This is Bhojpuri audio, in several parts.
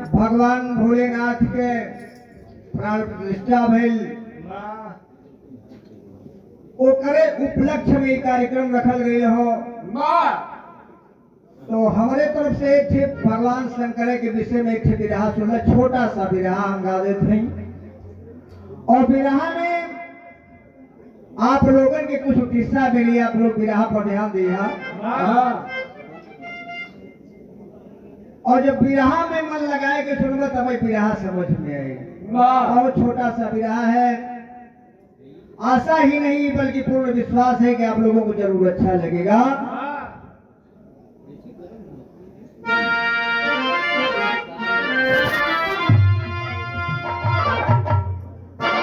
भगवान भोलेनाथ के प्राण प्रतिष्ठा भइल ओकरे उपलक्ष्य में कार्यक्रम रखल गई हो। तो हमारे तरफ से एक थे भगवान शंकर के विषय में एक थे विरहा सुनना, छोटा सा विरहा हम गा देते हैं। और विरहा में आप लोगों के कुछ किस्सा के लिए आप लोग विरहा पर ध्यान दिया। और जब विरहा में मन लगाए के सुनबो तब विरहा समझ में आएगी। बहुत छोटा सा विरहा है, आशा ही नहीं बल्कि पूर्ण विश्वास है कि आप लोगों को जरूर अच्छा लगेगा।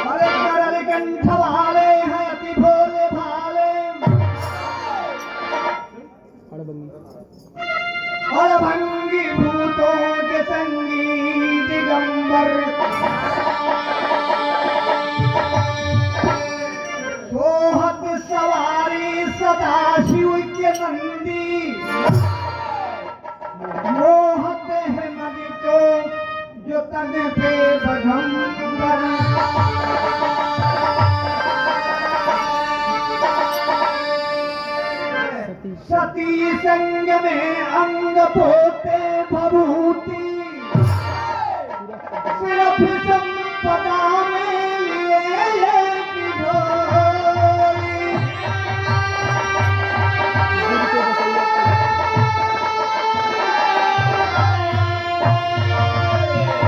अरे करल कंठ वाले हैं अति भोले भाले, और भंगी भूतों के संगी दिगंबर, सोहत सवारी सदाशिव के नंदी, मोहत है नदी को जो तन पे बघंबर, सती संग में अंग पोते भभूति, सिर्फ संपदा में लिए की ढोली,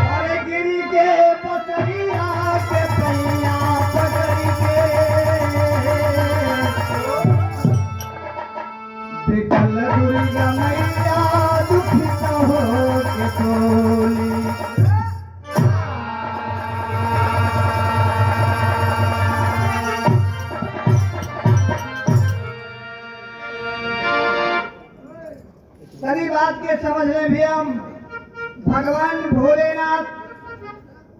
अरे गिरी के पसरिया के पैया पकड़ी के, विकल दुर्गा मैया दुखित हो के टोली। सारी बात के समझ ले भी हम भगवान भोलेनाथ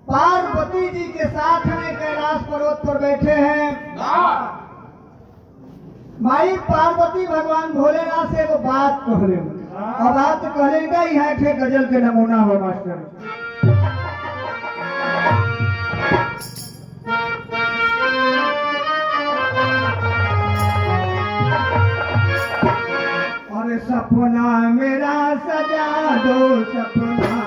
पार्वती जी के साथ में कैलाश पर्वत पर बैठे हैं। माई पार्वती भगवान भोलेनाथ से वो बात कहले, और बात कहले का यहाँ थे गजल के नमूना हो मास्टर। और सपना मेरा सजा दो, सपना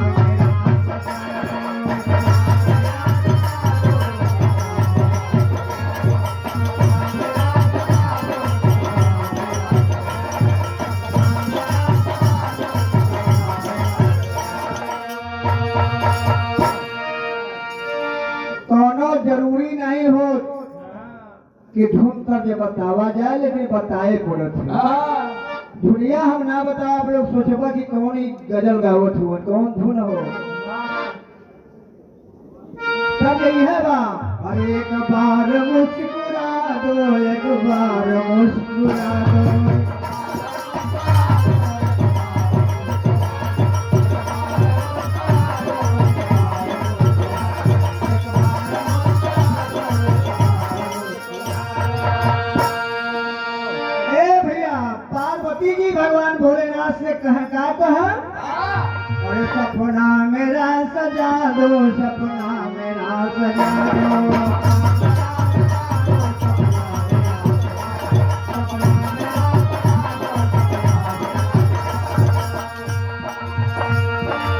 जरूरी नहीं हो कि धुन तब ये बतावा जाए, लेकिन बताए पड़त है। दुनिया हम ना बताओ, आप लोग सोचबा कि कौन ही गजल गावत हुआ, कौन धुन हो, तब यही है बा। अरे एक बार मुस्कुरा दो, एक बार मुस्कुरा दो, भगवान भोलेनाथ से कहा का कहा, और सपना मेरा सजा दो, सपना मेरा सजा दो,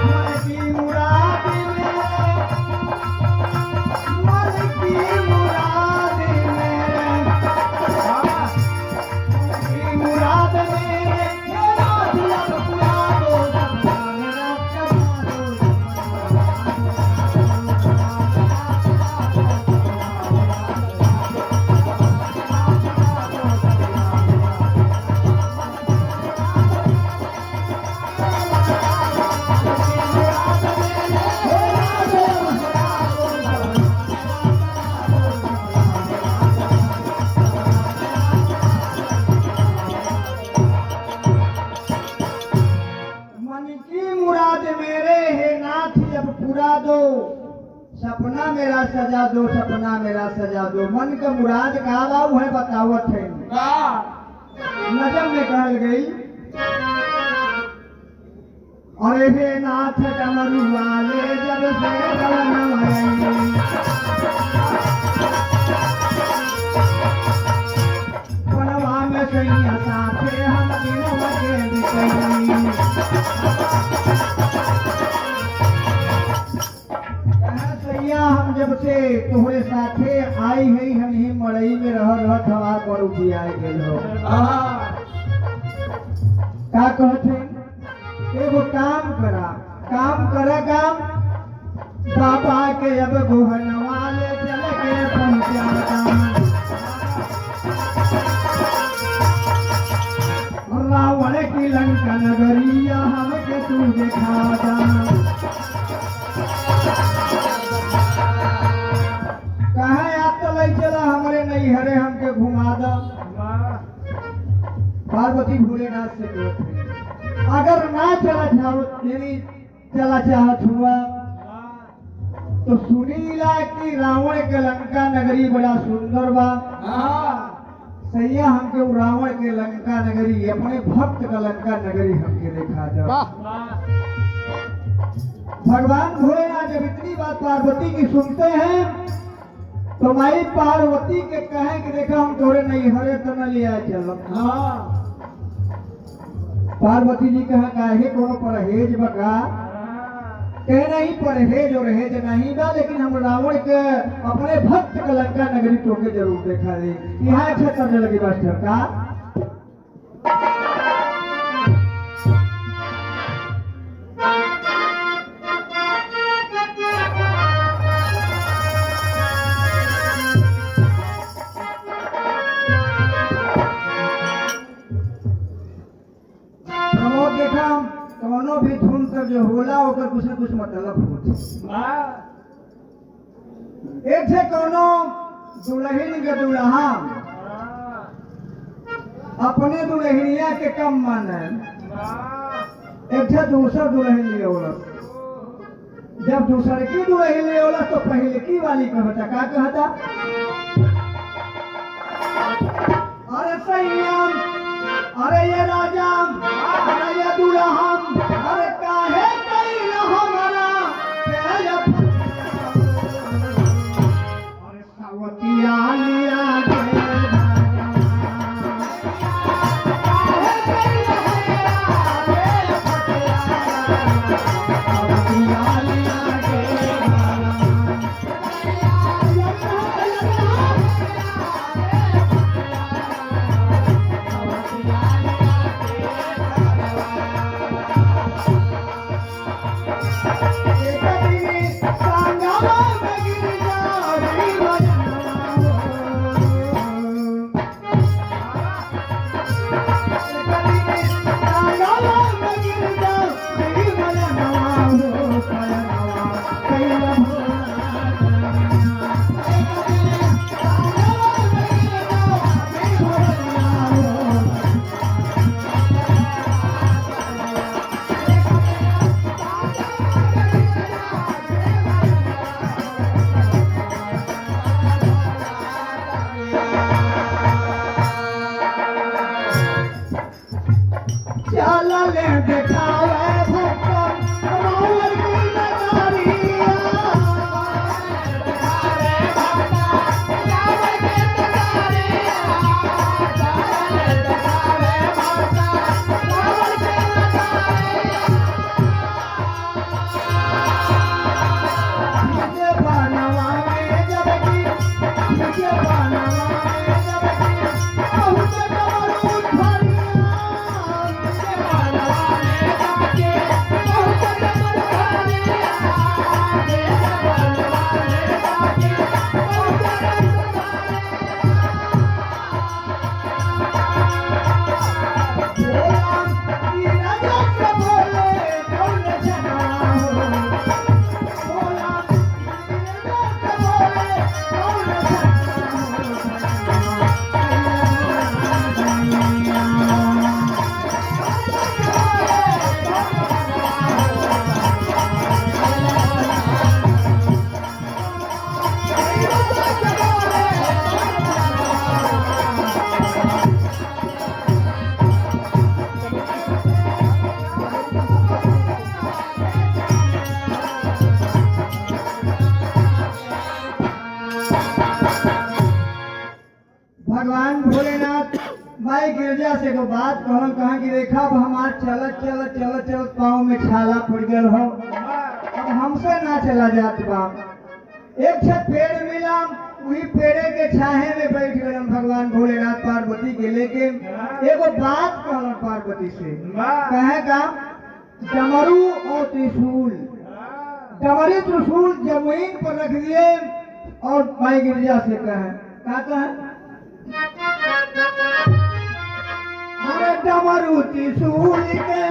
मन की मुराद मेरे, मन की मुराद मेरे, मुराद मेरे सपना मेरा सजा दो, सपना मेरा सजा दो। मन का मुराद का बाबू है बतावत है। नजम में कहल गई अरे हे नाथ डमरू वाले जब से गवनवाई बनवा में सैया साथे हम दिनवा के बिकई सैया हम जब से तोहरे साथे आई है हम ही मड़ई में रहत हवा पर उबियाए गेल हो का कहते एगो काम करा काम बाबा के अब गुहनवा ले चल के पहुंचा रावण की लंका नगरिया हमके तू देखा कहा आप तो ले चला हमारे नहीं हरे हमके घुमा दो पार्वती भोलेनाथ से कहते अगर ना चला चाहत हुआ तो सुनीला कि रावण के लंका नगरी बड़ा सुंदर बा सैया हमके रावण के लंका नगरी अपने भक्त का लंका नगरी हमके देखा जाओ भगवान भोलेनाथ जब इतनी बात पार्वती की सुनते हैं तो माई पार्वती के कहे कि देखा हम तोरे नहीं हरे तो न लिया चलो पार्वती जी कहा काहे कोनो परहेज बका कहे नहीं परहेज और रहेज नहीं बा लेकिन हम रावण के अपने भक्त का लंका नगरी तोके जरूर देखा दे यहाँ अच्छा करने लगी मास्टर का कौनो भी धुन तक जो होला ओकर कुछ न कुछ मतलब होता एक से कौनो दुल्हन के दुल्हा अपने दुल्हनिया के कम माने एक से दूसरा दुल्हन ले ओलस जब दूसरे की दुल्हन ले ओलस तो पहले की वाली कहता का कहता अरे सैयम अरे ये राजा अरे ये दुल्हन अरे काहे कैल हमारा अरे सावतिया लिया माई गिरजा से को बात कहन कहा कि देखा अब हमार चलत चलत चलत चलत पाँव में छाला पड़ गल हो, अब हमसे ना चला जात बा। एक छत पेड़ मिला, वही पेड़े के छाहे में बैठ गए भगवान भोलेनाथ पार्वती के लेके। एगो बात कहलन पार्वती से, कहे का डमरू और त्रिशूल, डमरू त्रिशूल जमीन पर रख दिए और माई गिरजा से कहे का अरे डमरू त्रिशूल के,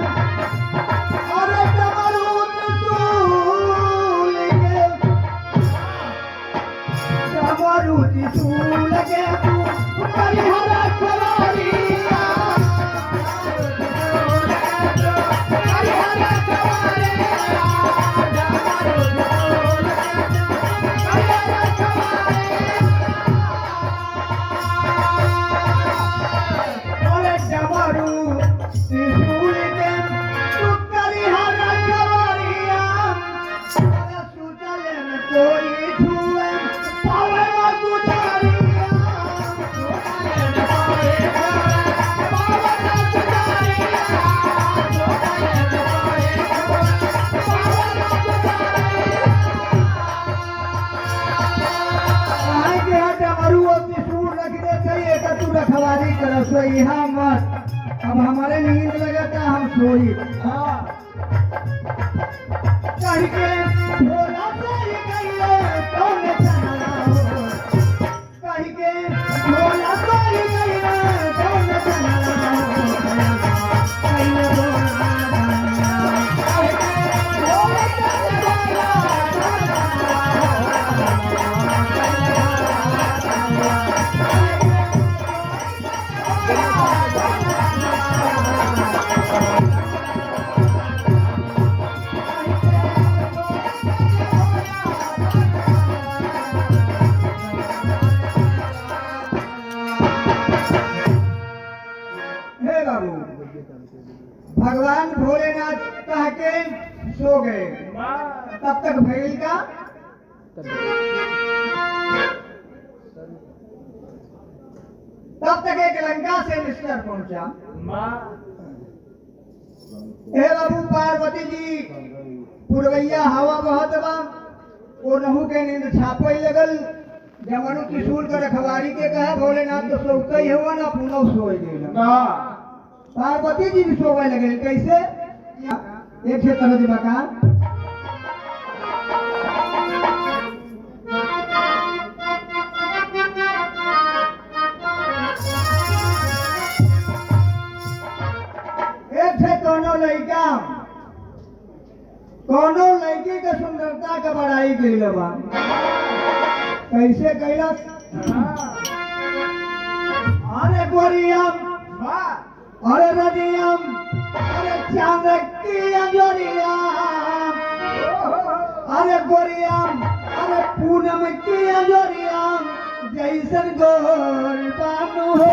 अरे डमरू त्रिशूल के, डमरू त्रिशूल के तू हरिहरा खवारिया, हरिहरा खवारिया, डमरू त्रिशूल के हरिहरा खवारिया। अरे डमरू त्रिशूल के तू हरिहरा खवारिया, अरे सुतल में कोई छुए पावे गुजारिया, डमरू और त्रिशूल रखने चाहिए तो तू रखवारी कर सोई यहाँ मत, अब हमारे नींद लगता हम सोई। हाँ कह के भोला सोई गईले कौन चला हो, कह के भोला सोई गईले कौन चला हो, कहीं भोला बनिया, कह के भोला चला हे बाबू भगवान भोलेनाथ कह के सो गए। तब तक भैल का तब तक एक लंका से मिस्टर पहुंचा। हे बाबू पार्वती जी पुरवैया हवा बहत बा, वो नहू के नींद छापे लगल, जमनु त्रिशूल के रखवारी के कहे भोलेनाथ तो सोते ही हुआ ना, पुनः सोए गए। पार्वती जी भी सोवे लगे। कैसे? एक से तरह दिमाका एक से कोनो लड़की के सुंदरता के बड़ाई कैल बा। कैसे कैलस? अरे गोरियम, अरे रजियम, अरे चांद की अंजोरिया, अरे गोरियम, अरे पूनम की अंजोरिया, जैसन गोर बानू हो।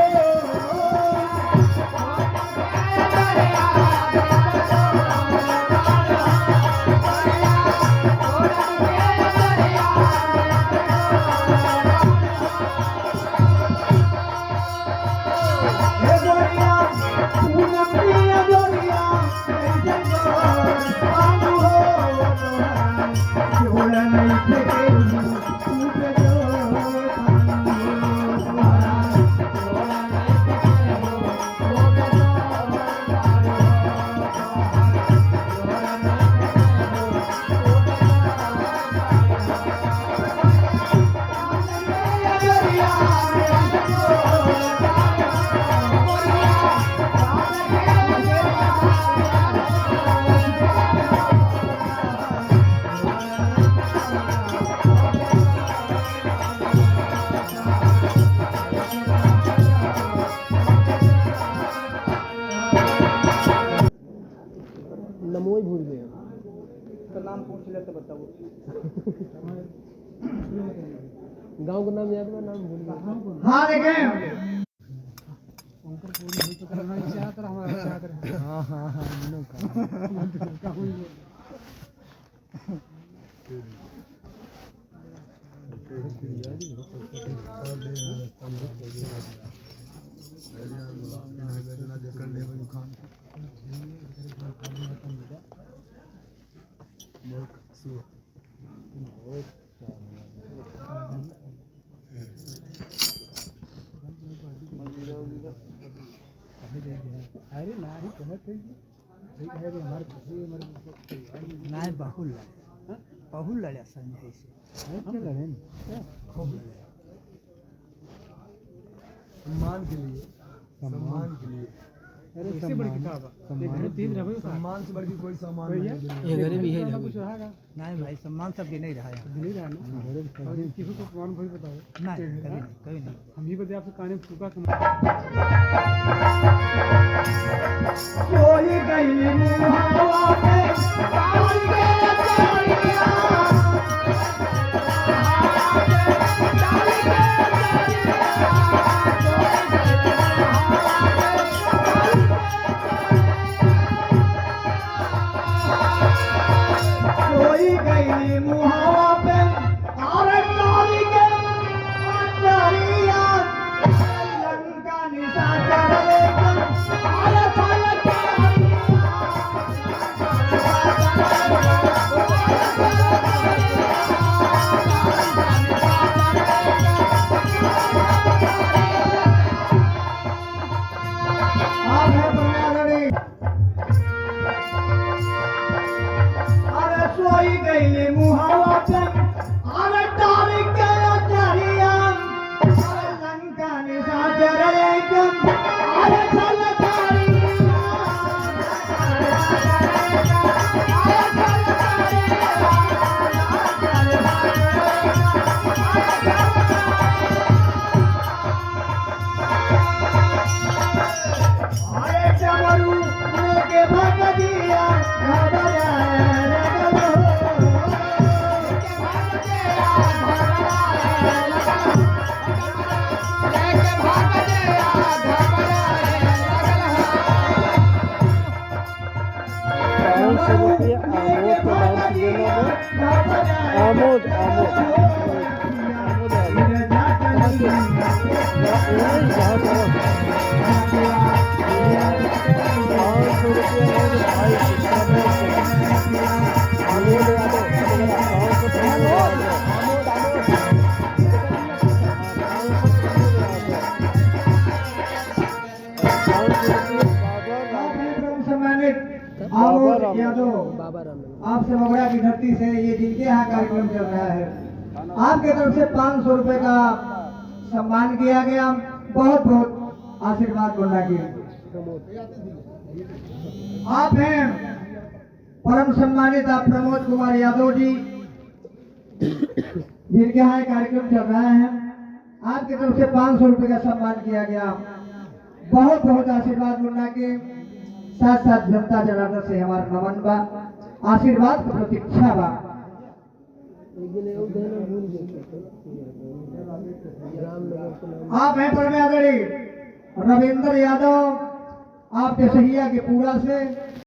नमो ही भूल गए। तो नाम पूछ ले तो बताओ। गांव का नाम याद है, नाम भूल गया। हाँ देखें हाँ हाँ हाँ अरे नहीं कहते नहीं बहुल लड़े संजय से खूब लड़े सम्मान के लिए अरे इससे बड़ी किताब है तीन रहे सम्मान से बढ़ के कोई सम्मान नहीं ये गरीबी है कुछ रहा नहीं भाई सम्मान सबके नहीं रहा यहाँ नहीं रहा ना और किसी को सम्मान भाई बताओ नहीं कभी नहीं हम ही बता आपसे कहानी फूका कोई गई मुहावा पे काल के चलिया कोई गई मुहावा पे अरे काल के चलिया लंका निशाचर लेकर अरे सोई गई मुहावा पे अरे तारी के चरिया अरे लंका निशाचर लेकर अरे चल अरे चमरू लेके भाग दिया आमोद आमोद यादव बाबा राम आपसे मगड़ा की धरती से ये जिनके यहाँ कार्यक्रम चल रहा है आपके तरफ से 500 रुपए का सम्मान किया गया। बहुत बहुत आशीर्वाद बोलना की आप हैं परम सम्मानित आप प्रमोद कुमार यादव जी जिनके यहाँ कार्यक्रम चल रहा है आपके तरफ से 500 रुपए का सम्मान किया गया। बहुत बहुत आशीर्वाद बोलना के साथ साथ जनता जनार्दन से हमारा नमन बा आशीर्वाद की प्रतीक्षा बा। आप हैं परम आदरणीय रविंद्र यादव आपके सहिया के पूरा से